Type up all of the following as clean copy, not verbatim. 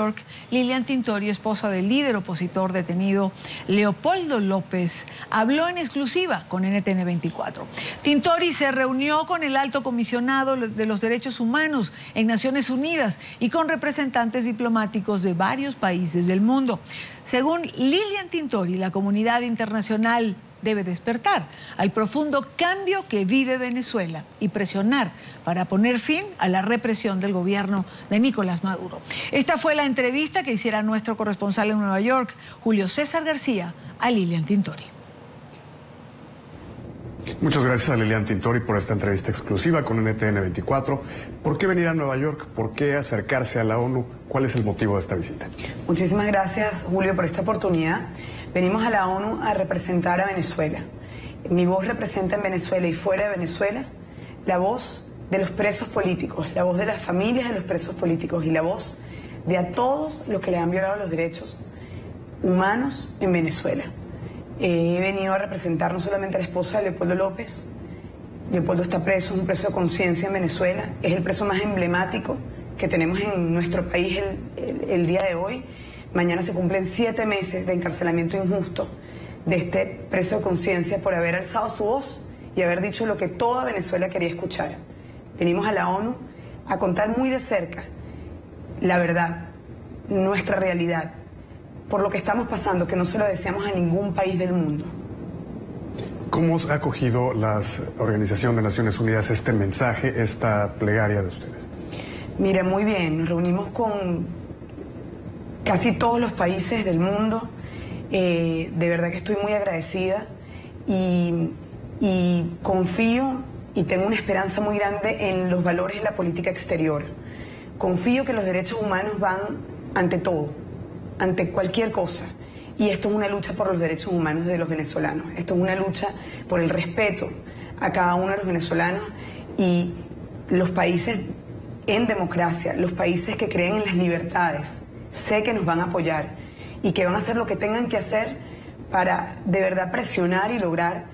York, Lilian Tintori, esposa del líder opositor detenido Leopoldo López, habló en exclusiva con NTN 24. Tintori se reunió con el alto comisionado de los derechos humanos en Naciones Unidas y con representantes diplomáticos de varios países del mundo. Según Lilian Tintori, la comunidad internacional debe despertar al profundo cambio que vive Venezuela y presionar para poner fin a la represión del gobierno de Nicolás Maduro. Esta fue la entrevista que hiciera nuestro corresponsal en Nueva York, Julio César García, a Lilian Tintori. Muchas gracias a Lilian Tintori por esta entrevista exclusiva con NTN 24. ¿Por qué venir a Nueva York? ¿Por qué acercarse a la ONU? ¿Cuál es el motivo de esta visita? Muchísimas gracias, Julio, por esta oportunidad. Venimos a la ONU a representar a Venezuela. Mi voz representa en Venezuela y fuera de Venezuela la voz de los presos políticos, la voz de las familias de los presos políticos y la voz de a todos los que le han violado los derechos humanos en Venezuela. He venido a representar no solamente a la esposa de Leopoldo López. Leopoldo está preso, es un preso de conciencia en Venezuela, es el preso más emblemático que tenemos en nuestro país el día de hoy. Mañana se cumplen 7 meses de encarcelamiento injusto de este preso de conciencia por haber alzado su voz y haber dicho lo que toda Venezuela quería escuchar. Venimos a la ONU a contar muy de cerca la verdad, nuestra realidad, por lo que estamos pasando, que no se lo deseamos a ningún país del mundo. ¿Cómo ha acogido la Organización de Naciones Unidas este mensaje, esta plegaria de ustedes? Mira, muy bien, nos reunimos con casi todos los países del mundo. De verdad que estoy muy agradecida y confío y tengo una esperanza muy grande en los valores de la política exterior. Confío que los derechos humanos van ante todo, ante cualquier cosa. Y esto es una lucha por los derechos humanos de los venezolanos. Esto es una lucha por el respeto a cada uno de los venezolanos y los países en democracia, los países que creen en las libertades. Sé que nos van a apoyar y que van a hacer lo que tengan que hacer para de verdad presionar y lograr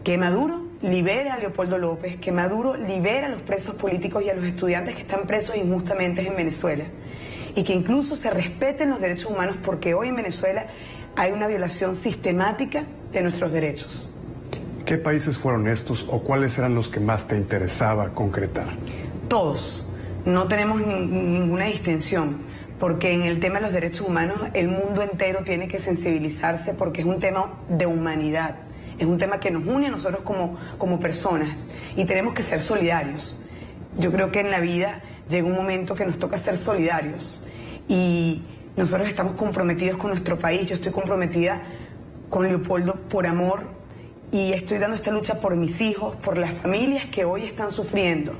que Maduro libere a Leopoldo López, que Maduro libere a los presos políticos y a los estudiantes que están presos injustamente en Venezuela y que incluso se respeten los derechos humanos, porque hoy en Venezuela hay una violación sistemática de nuestros derechos. ¿Qué países fueron estos o cuáles eran los que más te interesaba concretar? Todos. No tenemos ninguna distinción, porque en el tema de los derechos humanos el mundo entero tiene que sensibilizarse, porque es un tema de humanidad, es un tema que nos une a nosotros como personas y tenemos que ser solidarios. Yo creo que en la vida llega un momento que nos toca ser solidarios y nosotros estamos comprometidos con nuestro país. Yo estoy comprometida con Leopoldo por amor y estoy dando esta lucha por mis hijos, por las familias que hoy están sufriendo.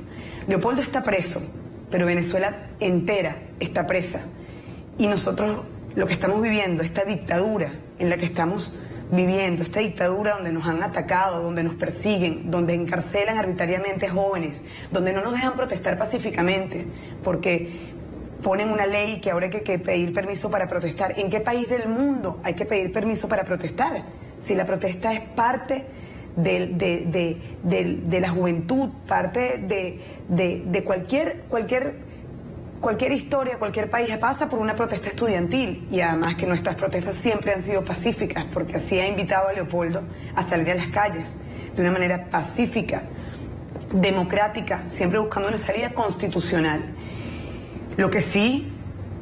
Leopoldo está preso, pero Venezuela entera está presa y nosotros lo que estamos viviendo, esta dictadura en la que estamos viviendo, esta dictadura donde nos han atacado, donde nos persiguen, donde encarcelan arbitrariamente jóvenes, donde no nos dejan protestar pacíficamente porque ponen una ley que ahora hay que pedir permiso para protestar. ¿En qué país del mundo hay que pedir permiso para protestar? Si la protesta es parte de la juventud, parte de cualquier historia, cualquier país pasa por una protesta estudiantil, y además que nuestras protestas siempre han sido pacíficas, porque así ha invitado a Leopoldo a salir a las calles de una manera pacífica, democrática, siempre buscando una salida constitucional. Lo que sí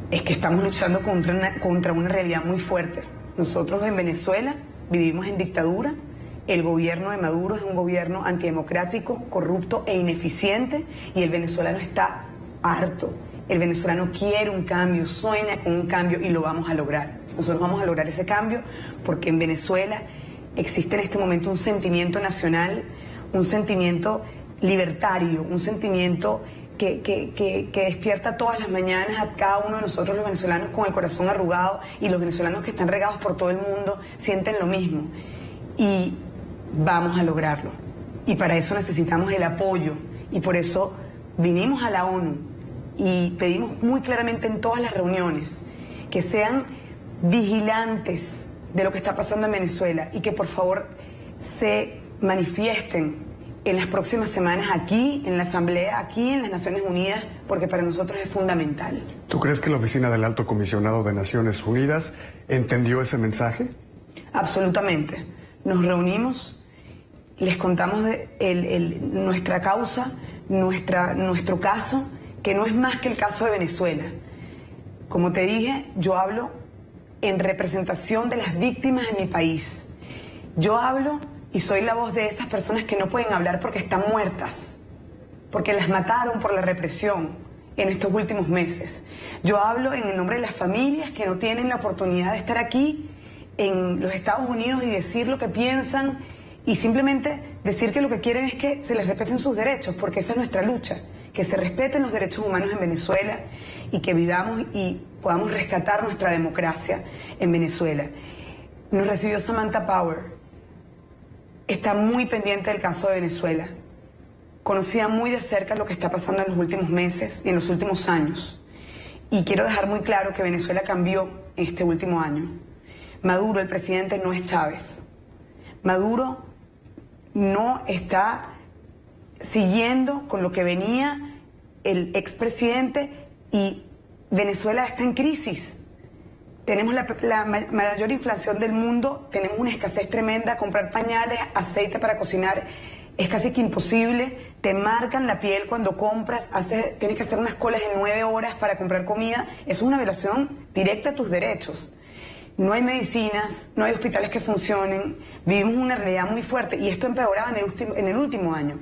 es que estamos luchando contra una realidad muy fuerte. Nosotros en Venezuela vivimos en dictadura. El gobierno de Maduro es un gobierno antidemocrático, corrupto e ineficiente, y el venezolano está harto. El venezolano quiere un cambio, sueña con un cambio y lo vamos a lograr. Nosotros vamos a lograr ese cambio porque en Venezuela existe en este momento un sentimiento nacional, un sentimiento libertario, un sentimiento que despierta todas las mañanas a cada uno de nosotros los venezolanos con el corazón arrugado, y los venezolanos que están regados por todo el mundo sienten lo mismo. Y vamos a lograrlo. Y para eso necesitamos el apoyo. Y por eso vinimos a la ONU y pedimos muy claramente en todas las reuniones que sean vigilantes de lo que está pasando en Venezuela y que por favor se manifiesten en las próximas semanas aquí, en la Asamblea, aquí en las Naciones Unidas, porque para nosotros es fundamental. ¿Tú crees que la Oficina del Alto Comisionado de Naciones Unidas entendió ese mensaje? Absolutamente. Nos reunimos, les contamos nuestra causa, nuestro caso, que no es más que el caso de Venezuela. Como te dije, yo hablo en representación de las víctimas de mi país. Yo hablo y soy la voz de esas personas que no pueden hablar porque están muertas, porque las mataron por la represión en estos últimos meses. Yo hablo en el nombre de las familias que no tienen la oportunidad de estar aquí en los Estados Unidos y decir lo que piensan y simplemente decir que lo que quieren es que se les respeten sus derechos, porque esa es nuestra lucha, que se respeten los derechos humanos en Venezuela y que vivamos y podamos rescatar nuestra democracia en Venezuela. Nos recibió Samantha Power. Está muy pendiente del caso de Venezuela. Conocía muy de cerca lo que está pasando en los últimos meses y en los últimos años. Y quiero dejar muy claro que Venezuela cambió en este último año. Maduro, el presidente, no es Chávez. Maduro no está siguiendo con lo que venía el expresidente y Venezuela está en crisis. Tenemos la mayor inflación del mundo, tenemos una escasez tremenda, comprar pañales, aceite para cocinar es casi que imposible, te marcan la piel cuando compras, tienes que hacer unas colas de 9 horas para comprar comida, es una violación directa a tus derechos. No hay medicinas, no hay hospitales que funcionen, vivimos una realidad muy fuerte y esto empeoraba en el último año.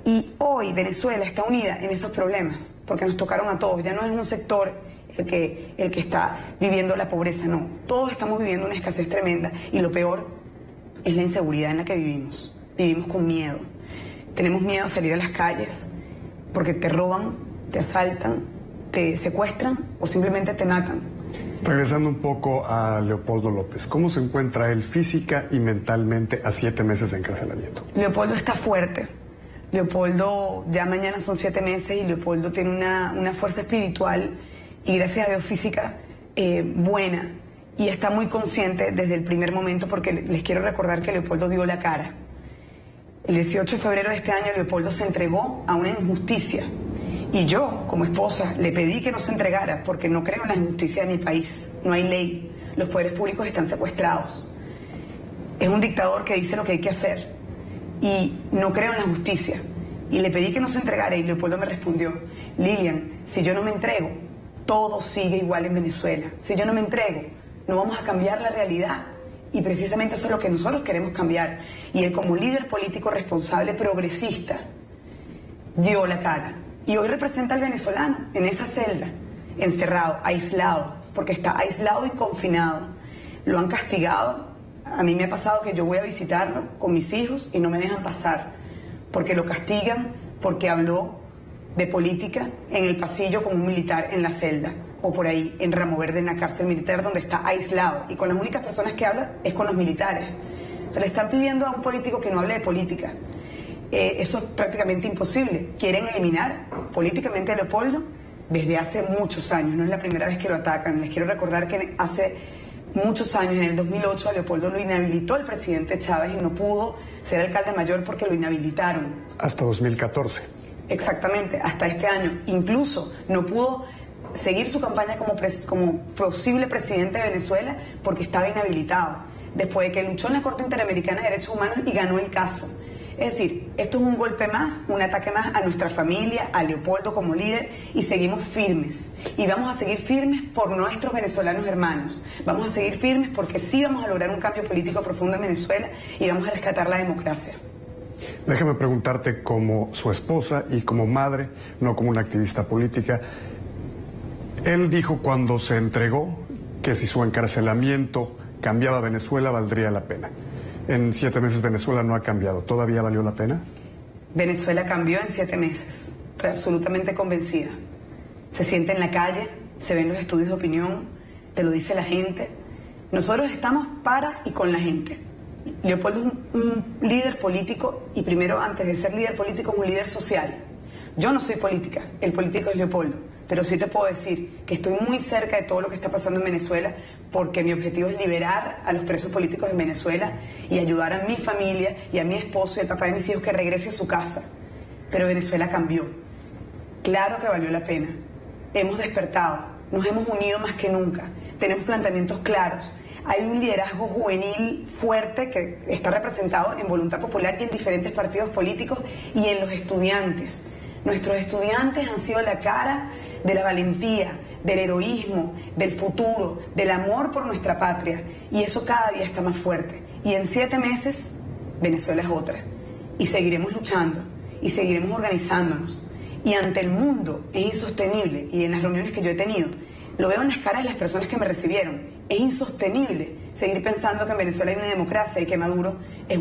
Y hoy Venezuela está unida en esos problemas, porque nos tocaron a todos, ya no es un sector el que está viviendo la pobreza, no. Todos estamos viviendo una escasez tremenda y lo peor es la inseguridad en la que vivimos. Vivimos con miedo. Tenemos miedo a salir a las calles porque te roban, te asaltan, te secuestran o simplemente te matan. Regresando un poco a Leopoldo López, ¿cómo se encuentra él física y mentalmente a 7 meses de encarcelamiento? Leopoldo está fuerte. Leopoldo, ya mañana son 7 meses y Leopoldo tiene una fuerza espiritual y gracias a Dios física buena, y está muy consciente desde el primer momento, porque les quiero recordar que Leopoldo dio la cara. El 18 de febrero de este año Leopoldo se entregó a una injusticia y yo como esposa le pedí que no se entregara porque no creo en la injusticia de mi país, no hay ley, los poderes públicos están secuestrados, es un dictador que dice lo que hay que hacer y no creo en la justicia y le pedí que no se entregara y Leopoldo me respondió: Lilian, si yo no me entrego, todo sigue igual en Venezuela. Si yo no me entrego, no vamos a cambiar la realidad. Y precisamente eso es lo que nosotros queremos cambiar. Y él, como líder político responsable, progresista, dio la cara. Y hoy representa al venezolano en esa celda, encerrado, aislado, porque está aislado y confinado. Lo han castigado. A mí me ha pasado que yo voy a visitarlo con mis hijos y no me dejan pasar, porque lo castigan porque habló de política en el pasillo con un militar en la celda, o por ahí en Ramo Verde, en la cárcel militar, donde está aislado y con las únicas personas que habla es con los militares. O sea, le están pidiendo a un político que no hable de política. Eso es prácticamente imposible. Quieren eliminar políticamente a Leopoldo desde hace muchos años, no es la primera vez que lo atacan. Les quiero recordar que hace muchos años, en el 2008, a Leopoldo lo inhabilitó el presidente Chávez y no pudo ser alcalde mayor porque lo inhabilitaron. Hasta 2014. Exactamente, hasta este año. Incluso no pudo seguir su campaña como posible presidente de Venezuela porque estaba inhabilitado, después de que luchó en la Corte Interamericana de Derechos Humanos y ganó el caso. Es decir, esto es un golpe más, un ataque más a nuestra familia, a Leopoldo como líder, y seguimos firmes. Y vamos a seguir firmes por nuestros venezolanos hermanos. Vamos a seguir firmes porque sí vamos a lograr un cambio político profundo en Venezuela y vamos a rescatar la democracia. Déjame preguntarte, como su esposa y como madre, no como una activista política, él dijo cuando se entregó que si su encarcelamiento cambiaba Venezuela, valdría la pena. En 7 meses Venezuela no ha cambiado. ¿Todavía valió la pena? Venezuela cambió en 7 meses. Estoy absolutamente convencida. Se siente en la calle, se ven los estudios de opinión, te lo dice la gente. Nosotros estamos para y con la gente. Leopoldo es un líder político y primero, antes de ser líder político, es un líder social. Yo no soy política, el político es Leopoldo. pero sí te puedo decir que estoy muy cerca de todo lo que está pasando en Venezuela, porque mi objetivo es liberar a los presos políticos en Venezuela y ayudar a mi familia y a mi esposo y al papá de mis hijos que regrese a su casa. Pero Venezuela cambió. Claro que valió la pena. Hemos despertado, nos hemos unido más que nunca, tenemos planteamientos claros. Hay un liderazgo juvenil fuerte que está representado en Voluntad Popular y en diferentes partidos políticos y en los estudiantes. Nuestros estudiantes han sido la cara de la valentía, del heroísmo, del futuro, del amor por nuestra patria, y eso cada día está más fuerte. Y en 7 meses, Venezuela es otra. Y seguiremos luchando, y seguiremos organizándonos. Y ante el mundo es insostenible, y en las reuniones que yo he tenido, lo veo en las caras de las personas que me recibieron, es insostenible seguir pensando que en Venezuela hay una democracia y que Maduro es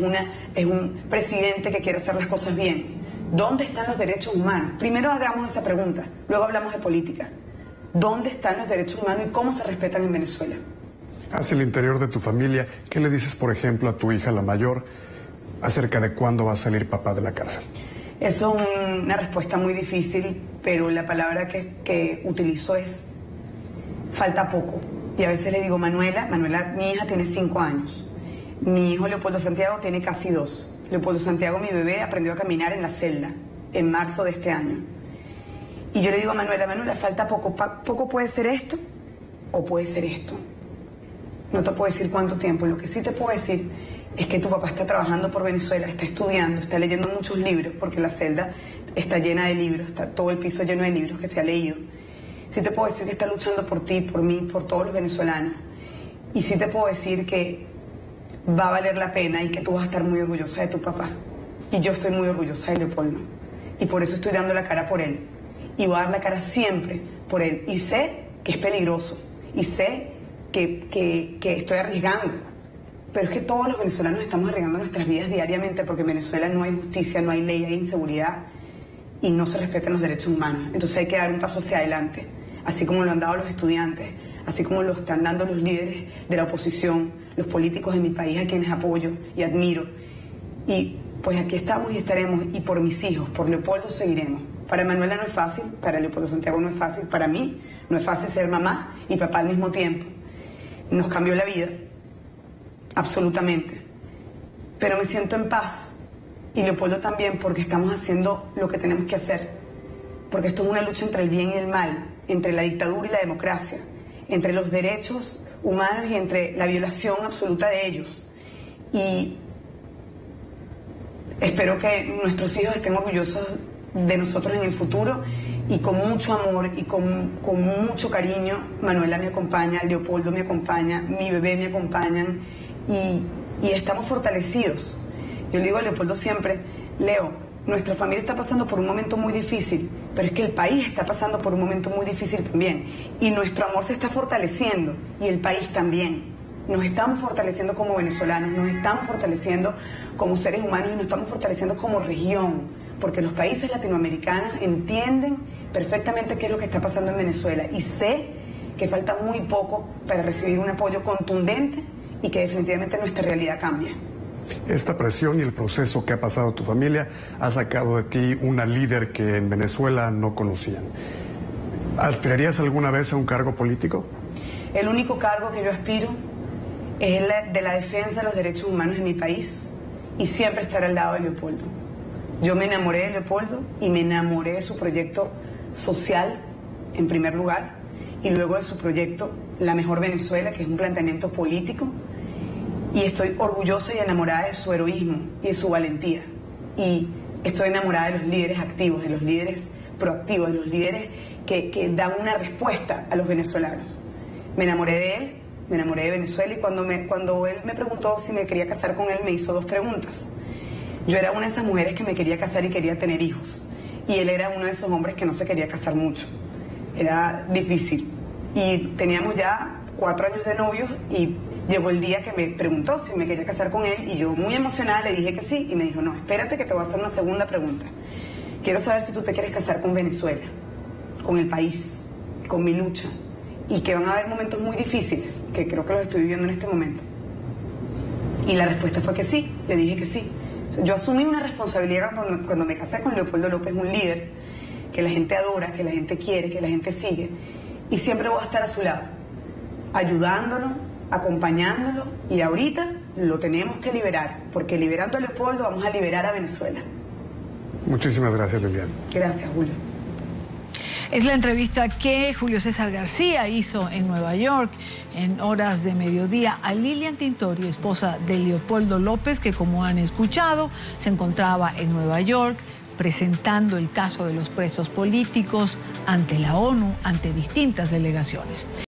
un presidente que quiere hacer las cosas bien. ¿Dónde están los derechos humanos? Primero hagamos esa pregunta, luego hablamos de política. ¿Dónde están los derechos humanos y cómo se respetan en Venezuela? Hacia el interior de tu familia, ¿qué le dices, por ejemplo, a tu hija, la mayor, acerca de cuándo va a salir papá de la cárcel? Eso es una respuesta muy difícil, pero la palabra que utilizo es falta poco. Y a veces le digo, Manuela, mi hija tiene 5 años. Mi hijo Leopoldo Santiago tiene casi 2. Leopoldo Santiago, mi bebé, aprendió a caminar en la celda en marzo de este año. Y yo le digo a Manuela, falta poco. Poco puede ser esto o puede ser esto. No te puedo decir cuánto tiempo. Lo que sí te puedo decir es que tu papá está trabajando por Venezuela, está estudiando, está leyendo muchos libros, porque la celda está llena de libros, está todo el piso lleno de libros que se ha leído. Sí te puedo decir que está luchando por ti, por mí, por todos los venezolanos. Y sí te puedo decir que va a valer la pena y que tú vas a estar muy orgullosa de tu papá. Y yo estoy muy orgullosa de Leopoldo. Y por eso estoy dando la cara por él. Y voy a dar la cara siempre por él. Y sé que es peligroso. Y sé que estoy arriesgando. Pero es que todos los venezolanos estamos arriesgando nuestras vidas diariamente, porque en Venezuela no hay justicia, no hay ley, hay inseguridad y no se respetan los derechos humanos. Entonces hay que dar un paso hacia adelante, así como lo han dado los estudiantes, así como lo están dando los líderes de la oposición, los políticos de mi país, a quienes apoyo y admiro. Y pues aquí estamos y estaremos, y por mis hijos, por Leopoldo seguiremos. Para Manuela no es fácil, para Leopoldo Santiago no es fácil, para mí no es fácil ser mamá y papá al mismo tiempo. Nos cambió la vida, absolutamente. Pero me siento en paz, y Leopoldo también, porque estamos haciendo lo que tenemos que hacer. Porque esto es una lucha entre el bien y el mal, entre la dictadura y la democracia, entre los derechos humanos y entre la violación absoluta de ellos. Y espero que nuestros hijos estén orgullosos de nosotros en el futuro, y con mucho amor y con mucho cariño. Manuela me acompaña, Leopoldo me acompaña, mi bebé me acompañan, y estamos fortalecidos. Yo le digo a Leopoldo siempre, Leo, nuestra familia está pasando por un momento muy difícil, pero es que el país está pasando por un momento muy difícil también, y nuestro amor se está fortaleciendo, y el país también. Nos estamos fortaleciendo como venezolanos, nos estamos fortaleciendo como seres humanos, y nos estamos fortaleciendo como región, porque los países latinoamericanos entienden perfectamente qué es lo que está pasando en Venezuela, y sé que falta muy poco para recibir un apoyo contundente y que definitivamente nuestra realidad cambie. Esta presión y el proceso que ha pasado tu familia ha sacado de ti una líder que en Venezuela no conocían. ¿Aspirarías alguna vez a un cargo político? El único cargo que yo aspiro es el de la defensa de los derechos humanos en mi país, y siempre estar al lado de Leopoldo. Yo me enamoré de Leopoldo y me enamoré de su proyecto social, en primer lugar, y luego de su proyecto La Mejor Venezuela, que es un planteamiento político. Y estoy orgullosa y enamorada de su heroísmo y de su valentía. Y estoy enamorada de los líderes activos, de los líderes proactivos, de los líderes que dan una respuesta a los venezolanos. Me enamoré de él, me enamoré de Venezuela, y cuando él me preguntó si me quería casar con él, me hizo 2 preguntas. Yo era una de esas mujeres que me quería casar y quería tener hijos. Y él era uno de esos hombres que no se quería casar mucho. Era difícil. Y teníamos ya 4 años de novios, y llegó el día que me preguntó si me quería casar con él, y yo, muy emocionada, le dije que sí, y me dijo, no, espérate que te voy a hacer una segunda pregunta. Quiero saber si tú te quieres casar con Venezuela, con el país, con mi lucha, y que van a haber momentos muy difíciles, que creo que los estoy viviendo en este momento. Y la respuesta fue que sí, le dije que sí. Yo asumí una responsabilidad cuando me casé con Leopoldo López, un líder que la gente adora, que la gente quiere, que la gente sigue. Y siempre voy a estar a su lado, ayudándolo, acompañándolo, y ahorita lo tenemos que liberar, porque liberando a Leopoldo vamos a liberar a Venezuela. Muchísimas gracias, Liliana. Gracias, Julio. Es la entrevista que Julio César García hizo en Nueva York en horas de mediodía a Lilian Tintori, esposa de Leopoldo López, que, como han escuchado, se encontraba en Nueva York presentando el caso de los presos políticos ante la ONU, ante distintas delegaciones.